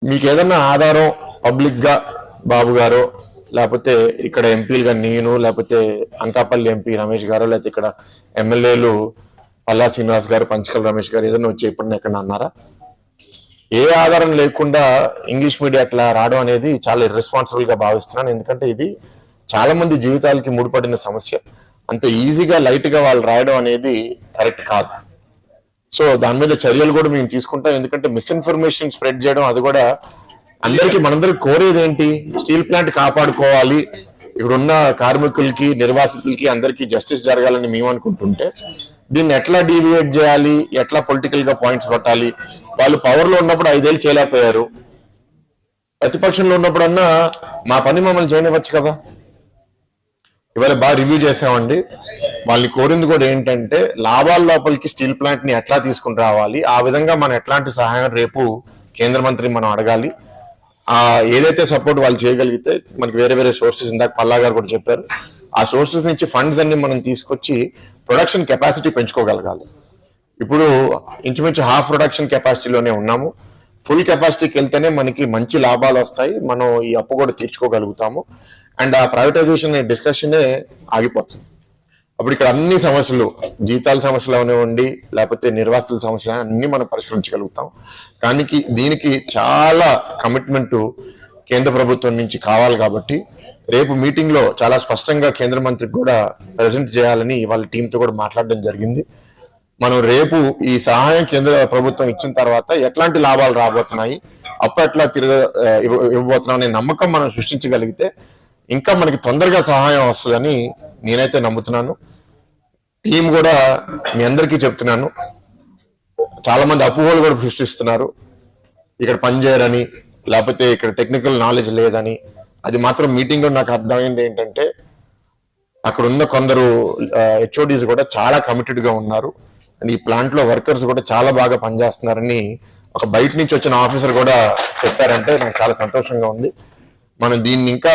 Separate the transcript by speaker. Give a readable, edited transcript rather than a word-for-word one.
Speaker 1: మీకు ఏదన్నా ఆధారం పబ్లిక్ గా బాబు గారు లేకపోతే ఇక్కడ ఎంపీలుగా నేను లేకపోతే అనకాపల్లి ఎంపీ రమేష్ గారు లేకపోతే ఇక్కడ ఎమ్మెల్యేలు పల్లా శ్రీనివాస్ గారు పంచకల్ రమేష్ గారు ఏదైనా వచ్చి ఎప్పుడన్నా ఎక్కడ అన్నారా? ఏ ఆధారం లేకుండా ఇంగ్లీష్ మీడియా అట్లా రావడం అనేది చాలా ఇర్రెస్పాన్సిబుల్ గా భావిస్తున్నాను. ఎందుకంటే ఇది చాలా మంది జీవితాలకి ముడిపడిన సమస్య. అంత ఈజీగా లైట్ గా వాళ్ళు రాయడం అనేది కరెక్ట్ కాదు. సో దాని మీద చర్యలు కూడా మేము తీసుకుంటాం. ఎందుకంటే మిస్ఇన్ఫర్మేషన్ స్ప్రెడ్ చేయడం అది కూడా అందరికీ మనందరికి కోరేది ఏంటి? స్టీల్ ప్లాంట్ కాపాడుకోవాలి, ఇక్కడున్న కార్మికులకి నిర్వాసితులకి అందరికీ జస్టిస్ జరగాలని మేము అనుకుంటుంటే దీన్ని ఎట్లా డీవియేట్ చేయాలి, ఎట్లా పొలిటికల్ గా పాయింట్స్ కొట్టాలి. వాళ్ళు పవర్ లో ఉన్నప్పుడు 5 ఏళ్ళు చేయలేకపోయారు, ప్రతిపక్షంలో ఉన్నప్పుడన్నా మా పని మమ్మల్ని చేయనివ్వచ్చు కదా. ఇవాళ బాగా రివ్యూ చేసామండి. వాళ్ళని కోరింది కూడా ఏంటంటే లాభాల లోపలికి స్టీల్ ప్లాంట్ ని ఎట్లా తీసుకుని రావాలి, ఆ విధంగా మనం ఎట్లాంటి సహాయం రేపు కేంద్ర మంత్రిని మనం అడగాలి. ఏదైతే సపోర్ట్ వాళ్ళు చేయగలిగితే మనకి వేరే వేరే సోర్సెస్, ఇందాక పల్లా గారు కూడా చెప్పారు, ఆ సోర్సెస్ నుంచి ఫండ్స్ అన్ని మనం తీసుకొచ్చి ప్రొడక్షన్ కెపాసిటీ పెంచుకోగలగాలి. ఇప్పుడు ఇంచుమించు హాఫ్ ప్రొడక్షన్ కెపాసిటీలోనే ఉన్నాము. ఫుల్ కెపాసిటీకి వెళ్తేనే మనకి మంచి లాభాలు వస్తాయి, మనం ఈ అప్పు కూడా తీర్చుకోగలుగుతాము. అండ్ ఆ ప్రైవేటైజేషన్ డిస్కషనే ఆగిపోతుంది. అప్పుడు ఇక్కడ అన్ని సమస్యలు, జీతాల సమస్యలు అవనివ్వండి లేకపోతే నిర్వాసితుల సమస్యలు అన్ని మనం పరిష్కరించగలుగుతాం. కానీ దీనికి చాలా కమిట్మెంట్ కేంద్ర ప్రభుత్వం నుంచి కావాలి. కాబట్టి రేపు మీటింగ్ లో చాలా స్పష్టంగా కేంద్ర మంత్రికి కూడా ప్రజెంట్ చేయాలని వాళ్ళ టీంతో కూడా మాట్లాడడం జరిగింది. మనం రేపు ఈ సహాయం కేంద్ర ప్రభుత్వం ఇచ్చిన తర్వాత ఎట్లాంటి లాభాలు రాబోతున్నాయి, అప్పు ఎట్లా ఇవ్వబోతున్నాం అనే నమ్మకం మనం సృష్టించగలిగితే ఇంకా మనకి తొందరగా సహాయం వస్తుందని నేనైతే నమ్ముతున్నాను. టీం కూడా మీ అందరికీ చెప్తున్నాను, చాలా మంది అపోహలు కూడా సృష్టిస్తున్నారు, ఇక్కడ పనిచేయరని లేకపోతే ఇక్కడ టెక్నికల్ నాలెడ్జ్ లేదని. అది మాత్రం మీటింగ్ లో నాకు అర్థమైంది ఏంటంటే అక్కడ ఉన్న కొందరు హెచ్ఓడీస్ కూడా చాలా కమిటెడ్ గా ఉన్నారు. అండ్ ఈ ప్లాంట్ లో వర్కర్స్ కూడా చాలా బాగా పనిచేస్తున్నారని ఒక బయట నుంచి వచ్చిన ఆఫీసర్ కూడా చెప్పారంటే నాకు చాలా సంతోషంగా ఉంది. మనం దీన్ని ఇంకా